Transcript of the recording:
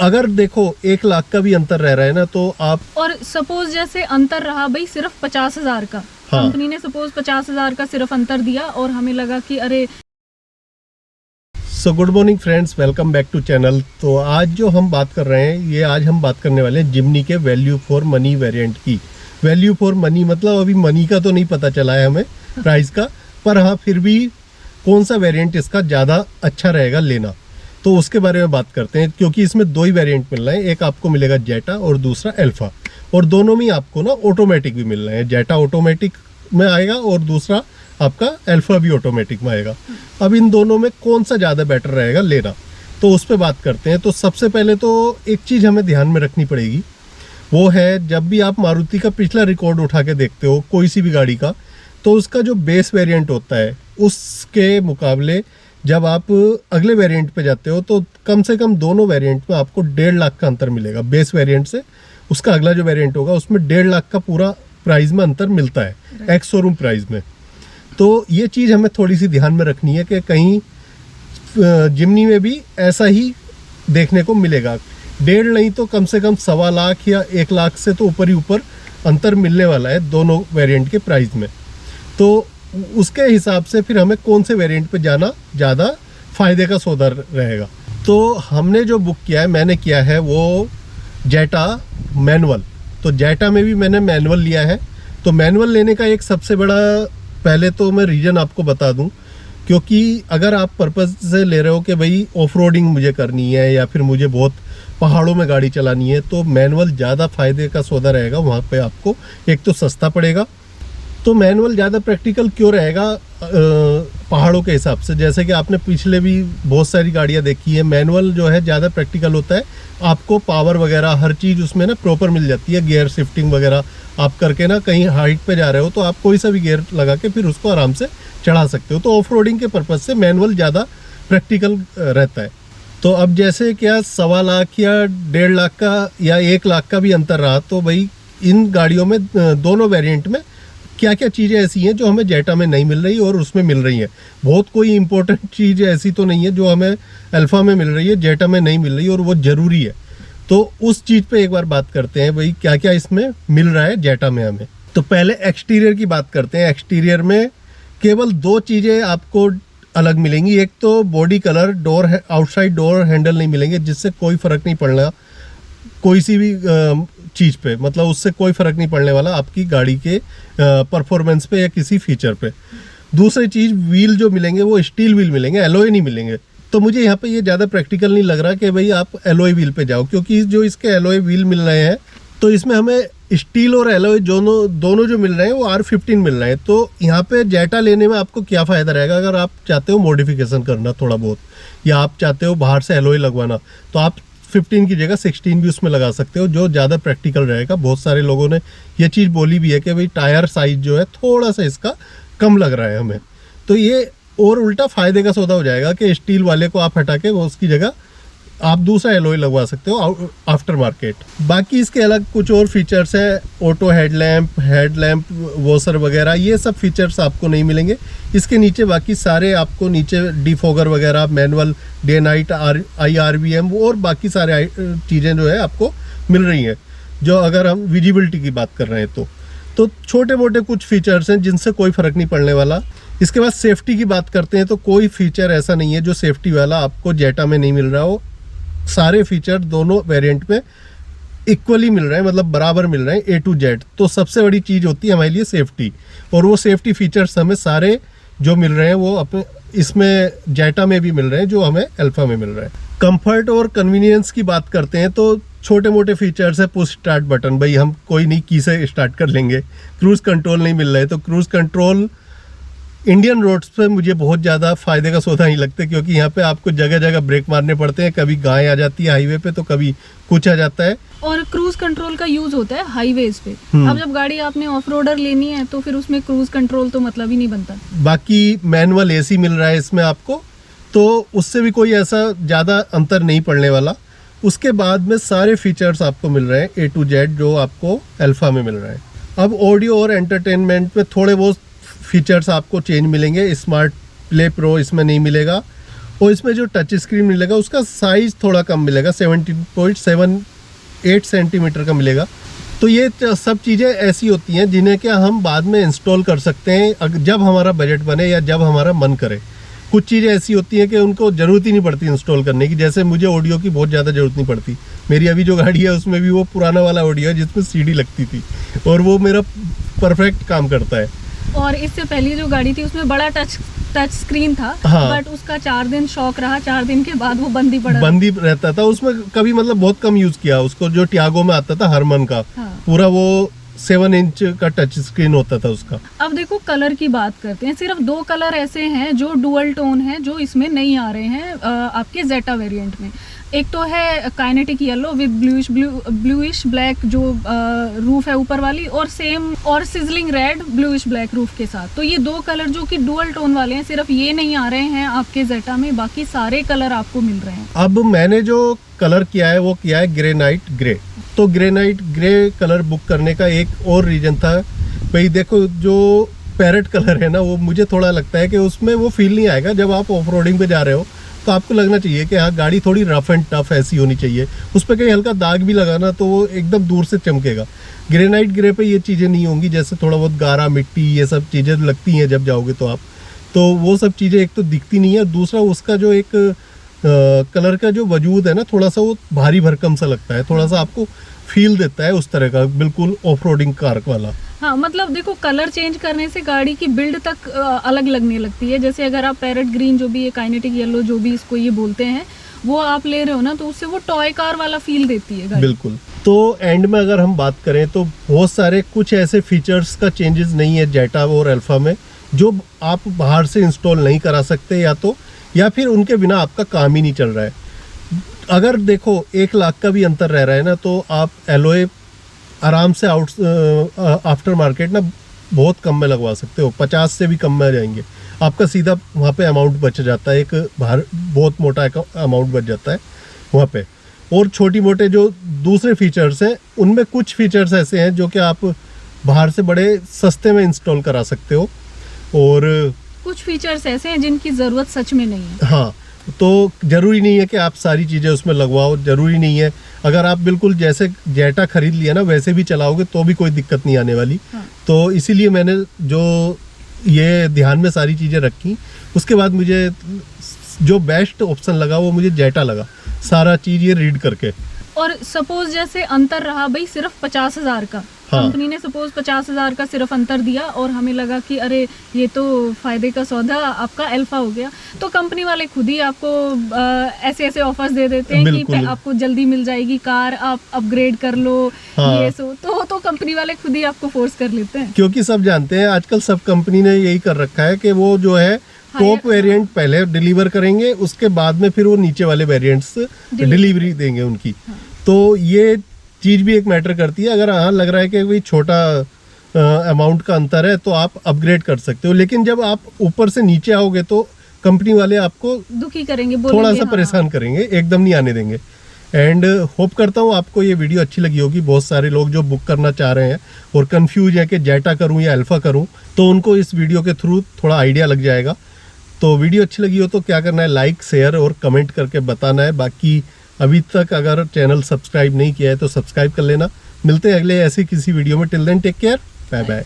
अगर देखो 1 लाख का भी अंतर रह रहा है ना, तो आप और सपोज जैसे अंतर रहा भाई सिर्फ 50,000 का, हाँ। कंपनी ने सपोज 50,000 का सिर्फ अंतर दिया और हमें लगा कि अरे। So good morning friends, welcome back to channel. तो आज जो हम बात कर रहे हैं, आज हम बात करने वाले हैं जिमनी के वैल्यू फॉर मनी वेरिएंट की। वैल्यू फॉर मनी मतलब अभी मनी का तो नहीं पता चला है हमें प्राइस का, पर हाँ फिर भी कौन सा वेरिएंट इसका ज़्यादा अच्छा रहेगा लेना, तो उसके बारे में बात करते हैं। क्योंकि इसमें दो ही वेरिएंट मिल रहे हैं, एक आपको मिलेगा जेटा और दूसरा अल्फा, और दोनों में आपको ना ऑटोमेटिक भी मिल रहे हैं। जेटा ऑटोमेटिक में आएगा और दूसरा आपका अल्फा भी ऑटोमेटिक में आएगा। अब इन दोनों में कौन सा ज़्यादा बेटर रहेगा लेना, तो उस पर बात करते हैं। तो सबसे पहले तो एक चीज़ हमें ध्यान में रखनी पड़ेगी, वो है जब भी आप मारुति का पिछला रिकॉर्ड उठा के देखते हो कोई सी भी गाड़ी का, तो उसका जो बेस वेरिएंट होता है उसके मुकाबले जब आप अगले वेरिएंट पे जाते हो तो कम से कम दोनों वेरिएंट में आपको 1.5 लाख का अंतर मिलेगा। बेस वेरिएंट से उसका अगला जो वेरिएंट होगा उसमें 1.5 लाख का पूरा प्राइस में अंतर मिलता है एक्स शोरूम प्राइस में। तो ये चीज़ हमें थोड़ी सी ध्यान में रखनी है कि कहीं जिमनी में भी ऐसा ही देखने को मिलेगा। 1.5 नहीं तो कम से कम 1.25 लाख या 1 लाख से तो ऊपर ही ऊपर अंतर मिलने वाला है दोनों वेरिएंट के प्राइस में। तो उसके हिसाब से फिर हमें कौन से वेरिएंट पे जाना ज़्यादा फ़ायदे का सौदा रहेगा। तो हमने जो बुक किया है, मैंने किया है वो जेटा मैनुअल। तो जेटा में भी मैंने मैनुअल लिया है। तो मैनुअल लेने का एक सबसे बड़ा, पहले तो मैं रीज़न आपको बता दूं, क्योंकि अगर आप पर्पज़ से ले रहे हो कि भाई ऑफ रोडिंग मुझे करनी है या फिर मुझे बहुत पहाड़ों में गाड़ी चलानी है, तो मैनुअल ज़्यादा फ़ायदे का सौदा रहेगा। वहाँ पे आपको एक तो सस्ता पड़ेगा। तो मैनुअल ज़्यादा प्रैक्टिकल क्यों रहेगा पहाड़ों के हिसाब से, जैसे कि आपने पिछले भी बहुत सारी गाड़ियाँ देखी है, मैनुअल जो है ज़्यादा प्रैक्टिकल होता है। आपको पावर वगैरह हर चीज़ उसमें ना प्रॉपर मिल जाती है। गियर शिफ्टिंग वगैरह आप करके ना कहीं हाइट पे जा रहे हो तो आप कोई सा भी गियर लगा के फिर उसको आराम से चढ़ा सकते हो। तो ऑफ रोडिंग के पर्पज़ से मैनुअल ज़्यादा प्रैक्टिकल रहता है। तो अब जैसे क्या 1.25 लाख या 1.5 लाख का या 1 लाख का भी अंतर रहा, तो भाई इन गाड़ियों में दोनों वेरिएंट में क्या क्या चीज़ें ऐसी हैं जो हमें जेटा में नहीं मिल रही और उसमें मिल रही हैं। बहुत कोई इंपॉर्टेंट चीज़ ऐसी तो नहीं है जो हमें अल्फा में मिल रही है जेटा में नहीं मिल रही और वो ज़रूरी है। तो उस चीज़ पे एक बार बात करते हैं, भाई क्या क्या इसमें मिल रहा है जेटा में हमें। तो पहले एक्सटीरियर की बात करते हैं। एक्सटीरियर में केवल 2 चीज़ें आपको अलग मिलेंगी। एक तो body colour, door outside door handle नहीं मिलेंगे, जिससे कोई फ़र्क नहीं पड़ना कोई सी भी चीज़ पे, मतलब उससे कोई फ़र्क नहीं पड़ने वाला आपकी गाड़ी के परफॉर्मेंस पे या किसी फीचर पे। दूसरी चीज़, व्हील जो मिलेंगे वो स्टील व्हील मिलेंगे, एलॉय नहीं मिलेंगे। तो मुझे यहाँ पे ये ज़्यादा प्रैक्टिकल नहीं लग रहा कि भाई आप एलॉय व्हील पे जाओ, क्योंकि जो इसके एलॉय व्हील मिल रहे हैं तो इसमें हमें स्टील और एलॉय दोनों जो मिल रहे हैं वो R15 मिल रहे हैं। तो यहाँ पे जेटा लेने में आपको क्या फ़ायदा रहेगा, अगर आप चाहते हो मॉडिफिकेशन करना थोड़ा बहुत, या आप चाहते हो बाहर से एलॉय लगवाना, तो आप 15 की जगह 16 भी उसमें लगा सकते हो, जो ज़्यादा प्रैक्टिकल रहेगा। बहुत सारे लोगों ने ये चीज़ बोली भी है कि भाई टायर साइज जो है थोड़ा सा इसका कम लग रहा है हमें, तो ये और उल्टा फ़ायदे का सौदा हो जाएगा कि स्टील वाले को आप हटा के वो उसकी जगह आप दूसरा एलॉय लगवा सकते हो आफ्टर मार्केट। बाकी इसके अलग कुछ और फीचर्स हैं, ऑटो हेडलैम्प वॉशर वगैरह, ये सब फीचर्स आपको नहीं मिलेंगे। इसके नीचे बाकी सारे आपको नीचे डिफॉगर वगैरह, मैनुअल, डे नाइट, IRVM और बाकी सारे चीज़ें जो है आपको मिल रही हैं। जो अगर हम विजिबिलिटी की बात कर रहे हैं तो छोटे मोटे कुछ फीचर्स हैं जिनसे कोई फ़र्क नहीं पड़ने वाला। इसके बाद सेफ्टी की बात करते हैं तो कोई फीचर ऐसा नहीं है जो सेफ्टी वाला आपको जेटा में नहीं मिल रहा हो। सारे फीचर दोनों वेरिएंट में इक्वली मिल रहे हैं, मतलब बराबर मिल रहे हैं A to Z। तो सबसे बड़ी चीज़ होती है हमारे लिए सेफ्टी, और वो सेफ्टी फीचर्स हमें सारे जो मिल रहे हैं वो अपने इसमें जेटा में भी मिल रहे हैं जो हमें अल्फा में मिल रहे हैं। कंफर्ट और कन्वीनियंस की बात करते हैं तो छोटे मोटे फीचर्स है। पुश स्टार्ट बटन, भाई हम कोई नहीं की से स्टार्ट कर लेंगे। क्रूज़ कंट्रोल नहीं मिल रहा है, तो क्रूज़ कंट्रोल इंडियन रोड्स पे मुझे बहुत ज़्यादा फ़ायदे का सौदा नहीं लगता, क्योंकि यहाँ पे आपको जगह जगह ब्रेक मारने पड़ते हैं। कभी गाय आ जाती है हाईवे पे तो कभी कुछ आ जाता है। और क्रूज कंट्रोल का यूज होता है हाईवेज पे। अब जब गाड़ी आपने ऑफ रोडर लेनी है तो फिर उसमें क्रूज कंट्रोल तो मतलब ही नहीं बनता। बाकी मैनुअल AC मिल रहा है इसमें आपको, तो उससे भी कोई ऐसा ज़्यादा अंतर नहीं पड़ने वाला। उसके बाद में सारे फीचर्स आपको मिल रहे हैं A to Z जो आपको अल्फा में मिल रहा है। अब ऑडियो और एंटरटेनमेंट में थोड़े बहुत फीचर्स आपको चेंज मिलेंगे। स्मार्ट प्ले प्रो इसमें नहीं मिलेगा, और इसमें जो टच स्क्रीन मिलेगा उसका साइज थोड़ा कम मिलेगा, 17.78 सेंटीमीटर का मिलेगा। तो ये सब चीज़ें ऐसी होती हैं जिन्हें क्या हम बाद में इंस्टॉल कर सकते हैं जब हमारा बजट बने या जब हमारा मन करे। कुछ चीज़ें ऐसी होती हैं कि उनको ज़रूरत ही नहीं पड़ती इंस्टॉल करने की, जैसे मुझे ऑडियो की बहुत ज़्यादा ज़रूरत नहीं पड़ती। मेरी अभी जो गाड़ी है उसमें भी वो पुराना वाला ऑडियो है जिसमें सीडी लगती थी, और वो मेरा परफेक्ट काम करता है। और इससे पहले जो गाड़ी थी उसमें बड़ा टच स्क्रीन था, हाँ। बट उसका 4 दिन शौक रहा, 4 दिन के बाद वो बंद ही रहता था। उसमें कभी मतलब बहुत कम यूज़ किया उसको। जो टियागो में आता था हरमन का, हाँ। पूरा वो 7 इंच का टच स्क्रीन होता था उसका। अब देखो कलर की बात करते हैं। सिर्फ 2 कलर ऐसे हैं जो डुअल टोन है, जो इसमें नहीं आ रहे हैं आपके जेटा वेरिएंट में। एक तो है kinetic yellow with bluish black जो रूफ है ऊपर वाली, और सेम और sizzling red bluish black roof के साथ। तो ये 2 कलर जो कि डुअल टोन वाले हैं, सिर्फ ये नहीं आ रहे हैं आपके जेटा में, बाकी सारे कलर आपको मिल रहे हैं। अब मैंने जो कलर किया है वो किया है ग्रेनाइट ग्रे। तो ग्रेनाइट ग्रे कलर बुक करने का एक और रीजन था, भाई देखो जो पैरेट कलर है ना, वो मुझे थोड़ा लगता है कि उसमें वो फील नहीं आएगा। जब आप ऑफ रोडिंग पे जा रहे हो तो आपको लगना चाहिए कि हाँ गाड़ी थोड़ी रफ एंड टफ ऐसी होनी चाहिए, उस पर कहीं हल्का दाग भी लगाना तो वो एकदम दूर से चमकेगा। ग्रेनाइट ग्रे पे ये चीज़ें नहीं होंगी, जैसे थोड़ा बहुत गारा मिट्टी ये सब चीज़ें लगती हैं जब जाओगे तो वो सब चीज़ें एक तो दिखती नहीं है, दूसरा उसका जो एक कलर का जो वजूद है ना, थोड़ा सा वो भारी भरकम सा लगता है, थोड़ा सा आपको फील देता है उस तरह का, बिल्कुल ऑफ रोडिंग कार वाला। हाँ, मतलब देखो कलर चेंज करने से गाड़ी की बिल्ड तक अलग लगने लगती है। जैसे अगर आप पैरेट ग्रीन जो भी है, काइनेटिक येलो जो भी इसको ये बोलते हैं, वो आप ले रहे हो ना, तो उससे वो टॉय कार वाला फील देती है गाड़ी। बिल्कुल। तो एंड में अगर हम बात करें तो बहुत सारे कुछ ऐसे फीचर्स का चेंजेस नहीं है जेटा और अल्फा में, जो आप बाहर से इंस्टॉल नहीं करा सकते, या फिर उनके बिना आपका काम ही नहीं चल रहा है। अगर देखो 1 लाख का भी अंतर रह रहा है ना, तो आप एलओए आराम से आफ्टर मार्केट ना बहुत कम में लगवा सकते हो, 50 से भी कम में आ जाएंगे। आपका सीधा वहाँ पे अमाउंट बच जाता है, एक बाहर बहुत मोटा अमाउंट बच जाता है वहाँ पे। और छोटी मोटे जो दूसरे फीचर्स हैं, उनमें कुछ फीचर्स ऐसे हैं जो कि आप बाहर से बड़े सस्ते में इंस्टॉल करा सकते हो, और कुछ फीचर्स ऐसे हैं जिनकी ज़रूरत सच में नहीं है। हाँ, तो ज़रूरी नहीं है कि आप सारी चीज़ें उसमें लगवाओ, ज़रूरी नहीं है। अगर आप बिल्कुल जैसे जेटा खरीद लिया ना वैसे भी चलाओगे तो भी कोई दिक्कत नहीं आने वाली। हाँ। तो इसीलिए मैंने जो ये ध्यान में सारी चीज़ें रखी, उसके बाद मुझे जो बेस्ट ऑप्शन लगा वो मुझे जेटा लगा, सारा चीज़ ये रीड करके। और सपोज जैसे अंतर रहा भाई सिर्फ 50,000 का, हाँ। कंपनी ने सपोज 50,000 का सिर्फ अंतर दिया, और हमें लगा कि अरे ये तो फायदे का सौदा, आपका अल्फा हो गया, तो कंपनी वाले खुद ही आपको ऐसे ऐसे ऑफर्स दे देते हैं कि आपको जल्दी मिल जाएगी कार, आप अपग्रेड कर लो। हाँ। ये सो तो कंपनी वाले खुद ही आपको फोर्स कर लेते हैं, क्योंकि सब जानते हैं आजकल सब कंपनी ने यही कर रखा है कि वो जो है टॉप वेरिएंट पहले डिलीवर करेंगे, उसके बाद में फिर वो नीचे वाले वेरिएंट्स डिलीवरी देंगे उनकी। हाँ। तो ये चीज़ भी एक मैटर करती है। अगर हाँ लग रहा है कि कोई छोटा अमाउंट का अंतर है तो आप अपग्रेड कर सकते हो, लेकिन जब आप ऊपर से नीचे आओगे तो कंपनी वाले आपको दुखी करेंगे, थोड़ा सा परेशान करेंगे, एकदम नहीं आने देंगे। एंड होप करता हूँ आपको ये वीडियो अच्छी लगी होगी। बहुत सारे लोग जो बुक करना चाह रहे हैं और कंफ्यूज है कि जेटा करूँ या अल्फा करूँ, तो उनको इस वीडियो के थ्रू थोड़ा आइडिया लग जाएगा। तो वीडियो अच्छी लगी हो तो क्या करना है, लाइक शेयर और कमेंट करके बताना है। बाकी अभी तक अगर चैनल सब्सक्राइब नहीं किया है तो सब्सक्राइब कर लेना। मिलते हैं अगले ऐसी किसी वीडियो में। Till then take care, bye bye.